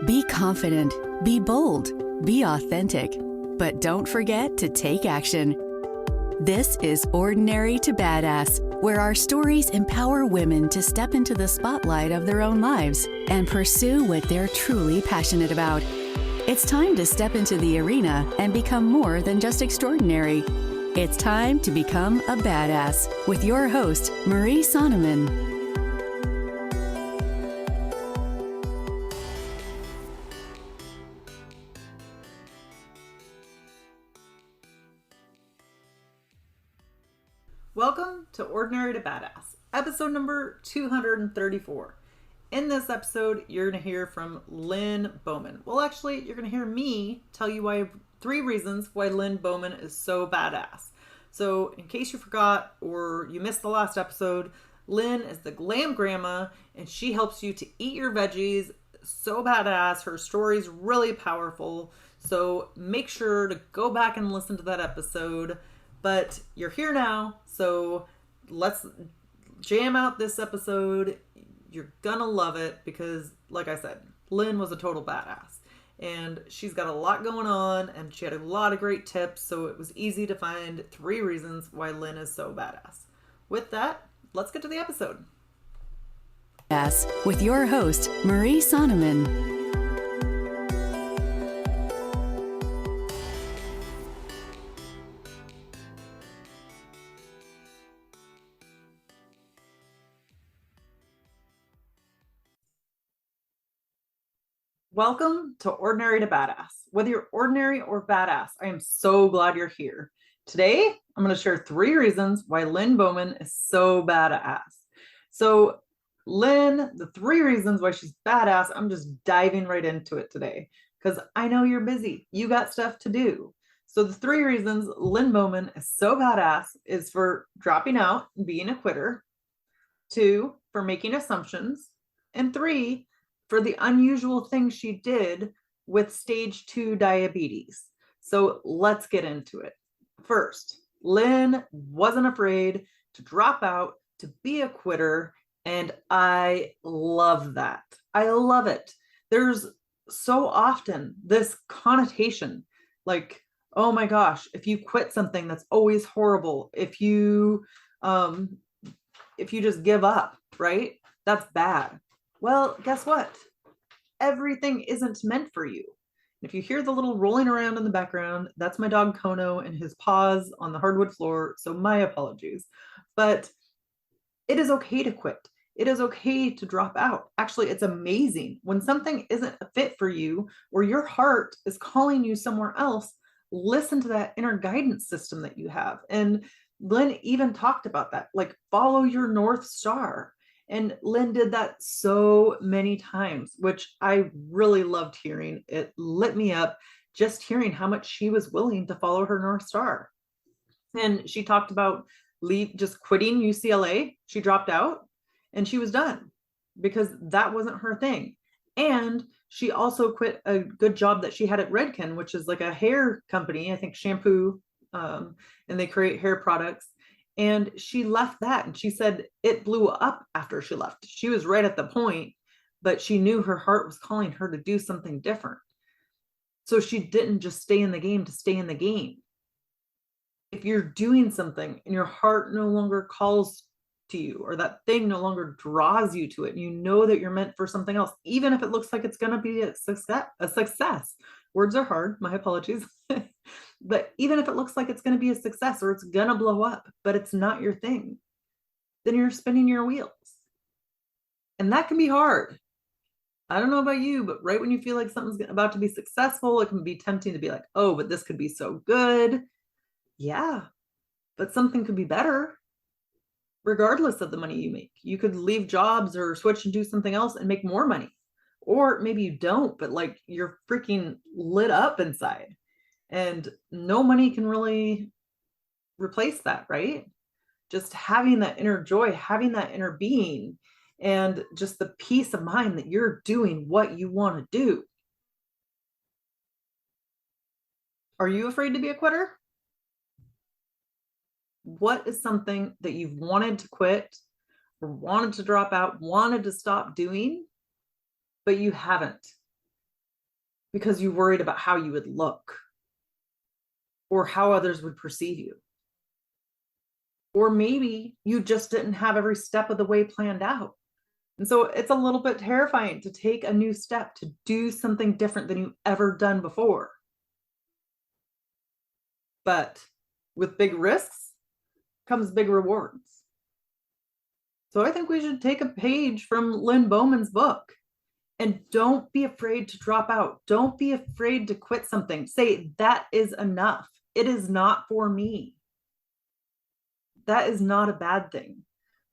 Be confident, be bold, be authentic, but don't forget to take action. This is Ordinary to Badass, where our stories empower women to step into the spotlight of their own lives and pursue what they're truly passionate about. It's time to step into the arena and become more than just extraordinary. It's time to become a badass with your host, Marie Sonneman. Welcome to Ordinary to Badass, episode number 234. In this episode, you're going to hear from Lynne Bowman. Well, actually, you're going to hear me tell you three reasons why Lynne Bowman is so badass. So, in case you forgot or you missed the last episode, Lynne is the glam grandma, and she helps you to eat your veggies. So badass. Her story's really powerful. So, make sure to go back and listen to that episode. But you're here now, so let's jam out this episode. You're gonna love it because, like I said, Lynne was a total badass. And she's got a lot going on, and she had a lot of great tips, so it was easy to find 3 reasons why Lynne is so badass. With that, let's get to the episode. Yes, with your host, Marie Sonneman. Welcome to Ordinary to Badass. Whether you're ordinary or badass, I am so glad you're here. Today, I'm going to share 3 reasons why Lynne Bowman is so badass. So, Lynne, the 3 reasons why she's badass, I'm just diving right into it today because I know you're busy. You got stuff to do. So, the 3 reasons Lynne Bowman is so badass is for dropping out and being a quitter, 2, for making assumptions, and 3, for the unusual thing she did with stage 2 diabetes. So let's get into it. First, Lynne wasn't afraid to drop out, to be a quitter, and I love that. I love it. There's so often this connotation like, oh my gosh, if you quit something, that's always horrible. If you just give up, right? That's bad. Well, guess what? Everything isn't meant for you. If you hear the little rolling around in the background, that's my dog Kono and his paws on the hardwood floor, so my apologies. But it is okay to quit. It is okay to drop out. Actually, it's amazing when something isn't a fit for you or your heart is calling you somewhere else. Listen to that inner guidance system that you have. And Lynne even talked about that, like follow your North Star. And Lynne did that so many times, which I really loved hearing. It lit me up just hearing how much she was willing to follow her North Star. And she talked about just quitting UCLA. She dropped out and she was done because that wasn't her thing. And she also quit a good job that she had at Redken, which is like a hair company, I think shampoo, and they create hair products. And she left that, and she said it blew up after she left. She was right at the point, but she knew her heart was calling her to do something different. So she didn't just stay in the game to stay in the game. If you're doing something and your heart no longer calls to you, or that thing no longer draws you to it, and you know that you're meant for something else, even if it looks like it's going to be a success. Words are hard, my apologies. But even if it looks like it's going to be a success or it's going to blow up, but it's not your thing, then you're spinning your wheels. And that can be hard. I don't know about you, but right when you feel like something's about to be successful, it can be tempting to be like, oh, but this could be so good. Yeah, but something could be better. Regardless of the money you make, you could leave jobs or switch and do something else and make more money. Or maybe you don't, but like you're freaking lit up inside. And no money can really replace that, right? Just having that inner joy, having that inner being, and just the peace of mind that you're doing what you want to do. Are you afraid to be a quitter? What is something that you've wanted to quit or wanted to drop out, wanted to stop doing, but you haven't? because you worried about how you would look or how others would perceive you. Or maybe you just didn't have every step of the way planned out. And so it's a little bit terrifying to take a new step, to do something different than you've ever done before. But with big risks comes big rewards. So I think we should take a page from Lynne Bowman's book and don't be afraid to drop out. Don't be afraid to quit something. Say, that is enough. It is not for me. That is not a bad thing.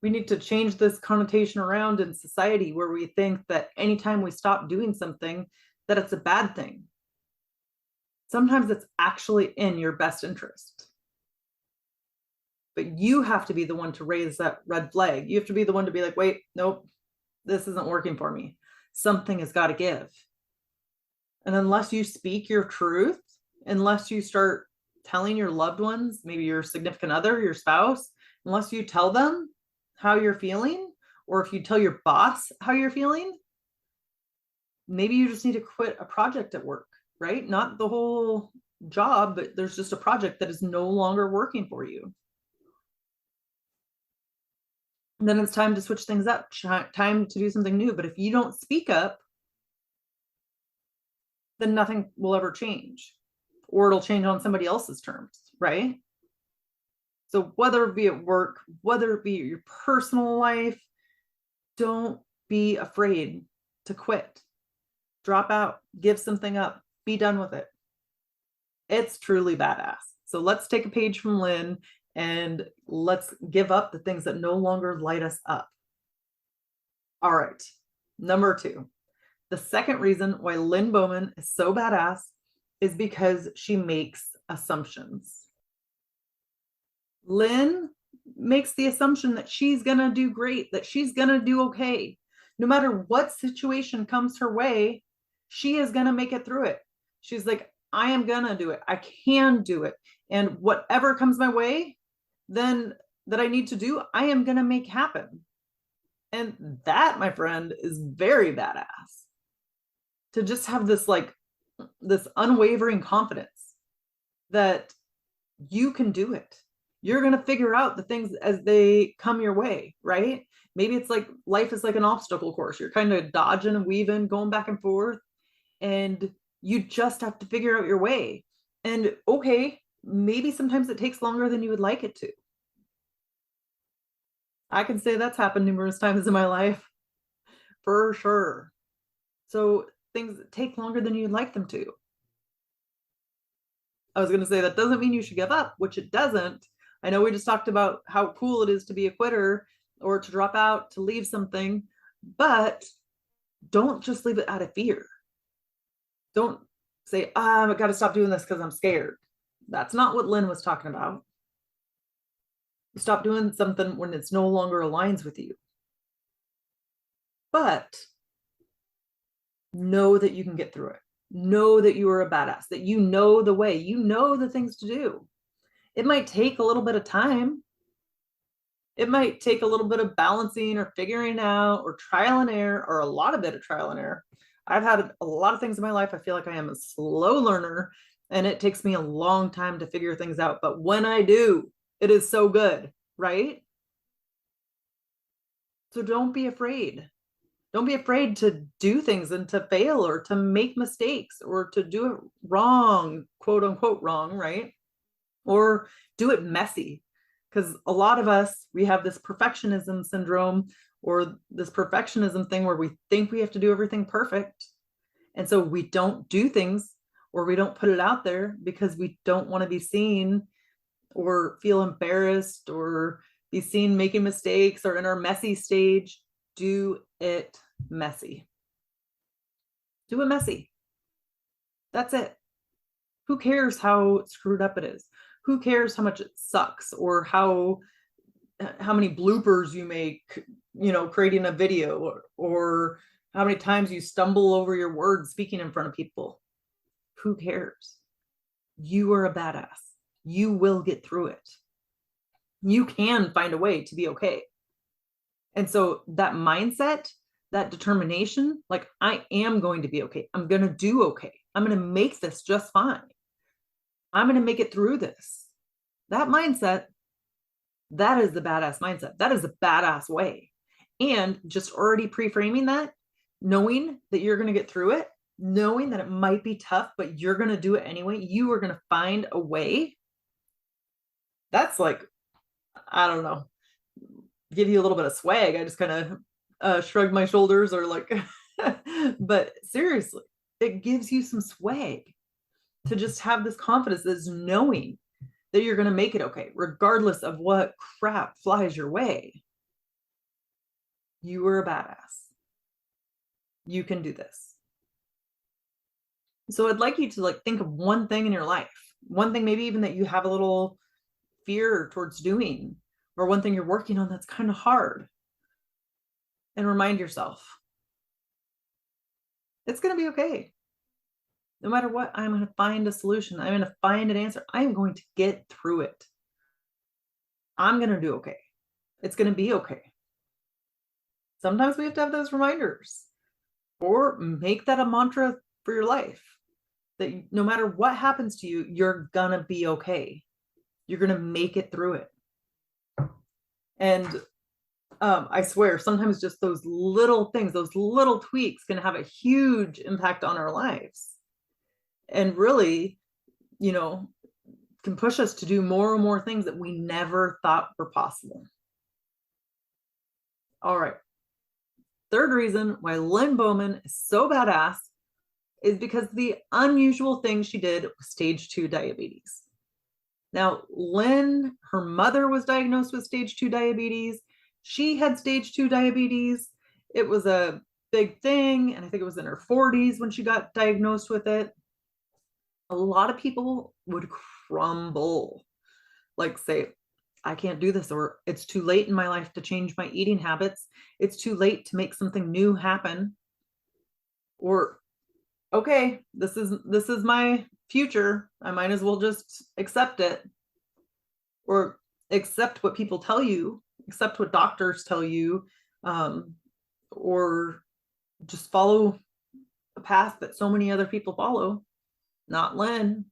We need to change this connotation around in society where we think that anytime we stop doing something, that it's a bad thing. Sometimes it's actually in your best interest. But you have to be the one to raise that red flag. You have to be the one to be like, wait, nope, this isn't working for me. Something has got to give. And unless you speak your truth, unless you start telling your loved ones, maybe your significant other, your spouse, unless you tell them how you're feeling, or if you tell your boss how you're feeling, maybe you just need to quit a project at work, right? Not the whole job, but there's just a project that is no longer working for you. And then it's time to switch things up, time to do something new. But if you don't speak up, then nothing will ever change, or it'll change on somebody else's terms, right? So whether it be at work, whether it be your personal life, don't be afraid to quit, drop out, give something up, be done with it. It's truly badass. So let's take a page from Lynne and let's give up the things that no longer light us up. All right, number 2. The second reason why Lynne Bowman is so badass is because she makes assumptions. Lynne makes the assumption that she's going to do great, that she's going to do okay. No matter what situation comes her way, she is going to make it through it. She's like, I am going to do it. I can do it. And whatever comes my way, then that I need to do, I am going to make happen. And that, my friend, is very badass. To just have this this unwavering confidence that you can do it. You're going to figure out the things as they come your way, right? Maybe it's like life is like an obstacle course. You're kind of dodging and weaving, going back and forth, and you just have to figure out your way. And okay, maybe sometimes it takes longer than you would like it to. I can say that's happened numerous times in my life, for sure. So things take longer than you'd like them to. I was going to say that doesn't mean you should give up, which it doesn't. I know we just talked about how cool it is to be a quitter or to drop out, to leave something, but don't just leave it out of fear. Don't say, I've got to stop doing this because I'm scared. That's not what Lynne was talking about. Stop doing something when it's no longer aligns with you. But know that you can get through it. Know that you are a badass, that you know the way, you know the things to do. It might take a little bit of time. It might take a little bit of balancing or figuring out or trial and error, or a lot of it of trial and error. I've had a lot of things in my life. I feel like I am a slow learner and it takes me a long time to figure things out. But when I do, it is so good, right? So don't be afraid. Don't be afraid to do things and to fail or to make mistakes or to do it wrong, quote unquote wrong, right? Or do it messy. Because a lot of us, we have this perfectionism syndrome or this perfectionism thing where we think we have to do everything perfect. And so we don't do things or we don't put it out there because we don't want to be seen or feel embarrassed or be seen making mistakes or in our messy stage. Do it messy. Do it messy. That's it. Who cares how screwed up it is? Who cares how much it sucks or how many bloopers you make, creating a video, or how many times you stumble over your words speaking in front of people? Who cares? You are a badass. You will get through it. You can find a way to be okay. And so that mindset, that determination, like, I am going to be okay. I'm going to do okay. I'm going to make this just fine. I'm going to make it through this. That mindset, that is the badass mindset. That is the badass way. And just already pre-framing that, knowing that you're going to get through it, knowing that it might be tough, but you're going to do it anyway. You are going to find a way. That's like, I don't know, give you a little bit of swag. I just kind of shrugged my shoulders or like, but seriously, it gives you some swag to just have this confidence, this knowing that you're going to make it okay, regardless of what crap flies your way. You are a badass. You can do this. So I'd like you to like think of one thing in your life, one thing maybe even that you have a little fear towards doing, or one thing you're working on that's kind of hard. And remind yourself, it's going to be okay. No matter what, I'm going to find a solution. I'm going to find an answer. I'm going to get through it. I'm going to do okay. It's going to be okay. Sometimes we have to have those reminders, or make that a mantra for your life, that no matter what happens to you, you're going to be okay. You're going to make it through it. And I swear, sometimes just those little things, those little tweaks can have a huge impact on our lives. And really, you know, can push us to do more and more things that we never thought were possible. All right. Third reason why Lynne Bowman is so badass is because the unusual thing she did was stage 2 diabetes. Now, Lynne, her mother was diagnosed with stage 2 diabetes. She had stage 2 diabetes. It was a big thing, and I think it was in her 40s when she got diagnosed with it. A lot of people would crumble, like say, I can't do this, or it's too late in my life to change my eating habits. It's too late to make something new happen. Or, okay, this is my future. I might as well just accept it. Or accept what people tell you, accept what doctors tell you, or just follow a path that so many other people follow. Not Lynne.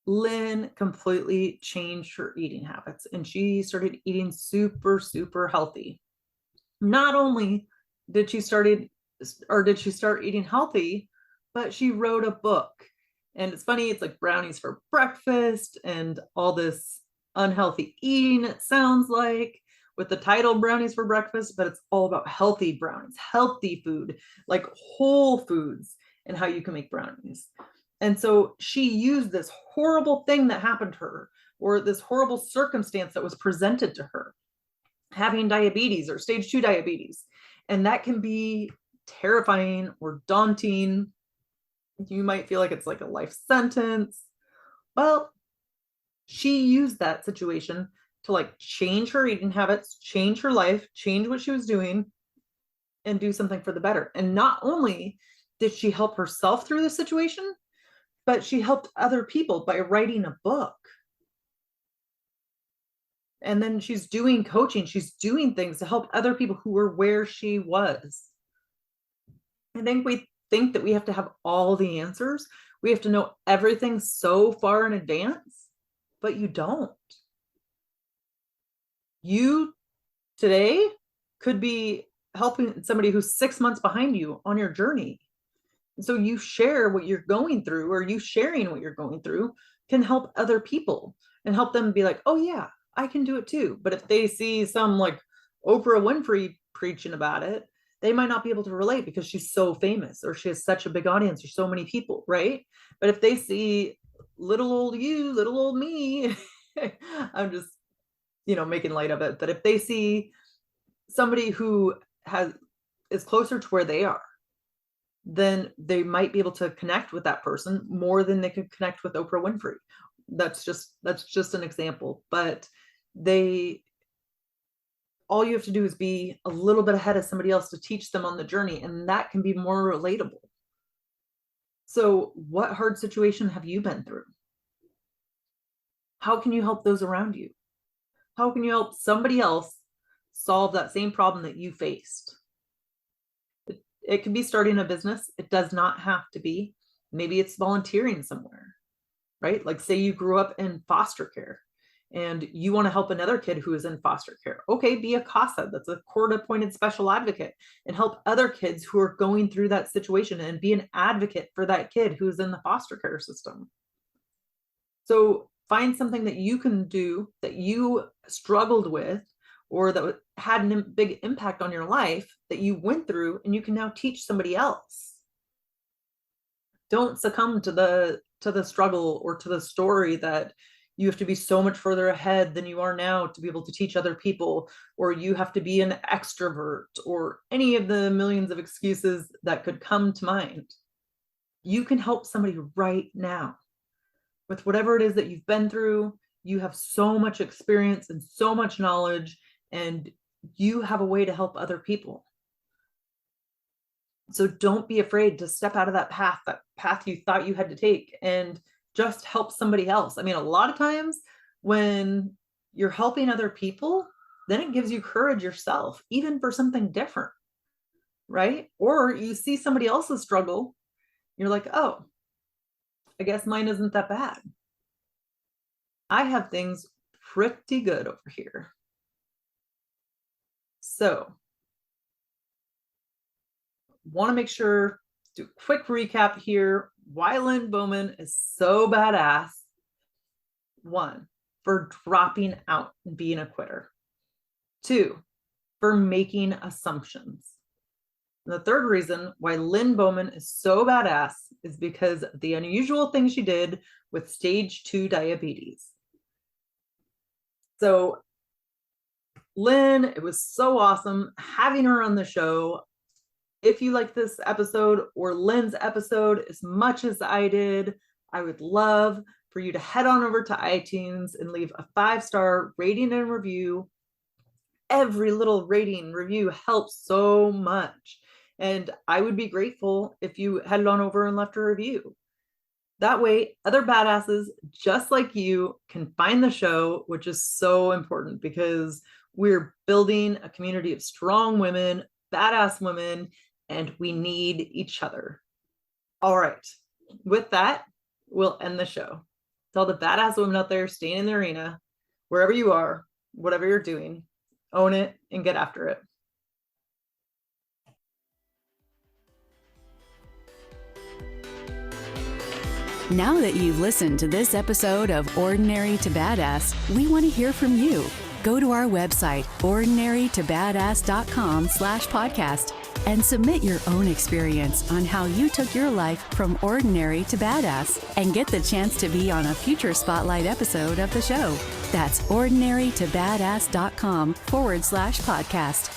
Lynne completely changed her eating habits, and she started eating super, super healthy. Not only did she start eating healthy, but she wrote a book. And it's funny, it's like brownies for breakfast and all this unhealthy eating, it sounds like, with the title Brownies for Breakfast, but it's all about healthy brownies, healthy food, like whole foods, and how you can make brownies. And so she used this horrible thing that happened to her, or this horrible circumstance that was presented to her, having diabetes or stage 2 diabetes. And that can be terrifying or daunting. You might feel like it's like a life sentence. Well, she used that situation to like change her eating habits, change her life, change what she was doing, and do something for the better. And not only did she help herself through the situation, but she helped other people by writing a book. And then she's doing coaching, she's doing things to help other people who were where she was. I think we think that we have to have all the answers. We have to know everything so far in advance, but you don't. You today could be helping somebody who's 6 months behind you on your journey. So you share what you're going through, or you sharing what you're going through can help other people and help them be like, oh yeah, I can do it too. But if they see some like Oprah Winfrey preaching about it, they might not be able to relate because she's so famous, or she has such a big audience, or so many people, right? But if they see little old you, little old me, I'm just, making light of it. But if they see somebody who is closer to where they are, then they might be able to connect with that person more than they could connect with Oprah Winfrey. That's just an example. But all you have to do is be a little bit ahead of somebody else to teach them on the journey, and that can be more relatable. So what hard situation have you been through? How can you help those around you? How can you help somebody else solve that same problem that you faced? It could be starting a business. It does not have to be. Maybe it's volunteering somewhere, right? Like say you grew up in foster care and you want to help another kid who is in foster care. Okay, be a CASA, that's a court appointed special advocate, and help other kids who are going through that situation and be an advocate for that kid who's in the foster care system. So find something that you can do that you struggled with or that had a big impact on your life that you went through and you can now teach somebody else. Don't succumb to the struggle or to the story that you have to be so much further ahead than you are now to be able to teach other people, or you have to be an extrovert, or any of the millions of excuses that could come to mind. You can help somebody right now with whatever it is that you've been through. You have so much experience and so much knowledge, and you have a way to help other people. So don't be afraid to step out of that path you thought you had to take, and just help somebody else. I mean, a lot of times when you're helping other people, then it gives you courage yourself, even for something different, right? Or you see somebody else's struggle, you're like, oh, I guess mine isn't that bad. I have things pretty good over here. So, want to make sure, do a quick recap here. Why Lynne Bowman is so badass. 1, for dropping out and being a quitter. 2, for making assumptions. And the third reason why Lynne Bowman is so badass is because of the unusual thing she did with stage 2 diabetes. So Lynne, it was so awesome having her on the show. If you like this episode or Lynne's episode as much as I did, I would love for you to head on over to iTunes and leave a 5-star rating and review. Every little rating review helps so much. And I would be grateful if you headed on over and left a review. That way, other badasses just like you can find the show, which is so important because we're building a community of strong women, badass women, and we need each other. All right, with that, we'll end the show. To all the badass women out there staying in the arena, wherever you are, whatever you're doing, own it and get after it. Now that you've listened to this episode of Ordinary to Badass, we want to hear from you. Go to our website, ordinarytobadass.com/podcast, and submit your own experience on how you took your life from ordinary to badass and get the chance to be on a future spotlight episode of the show. That's ordinarytobadass.com/podcast.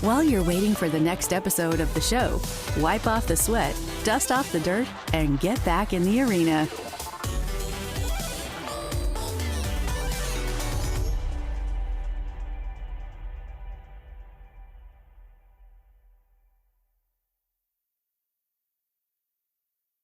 While you're waiting for the next episode of the show, wipe off the sweat, dust off the dirt, and get back in the arena.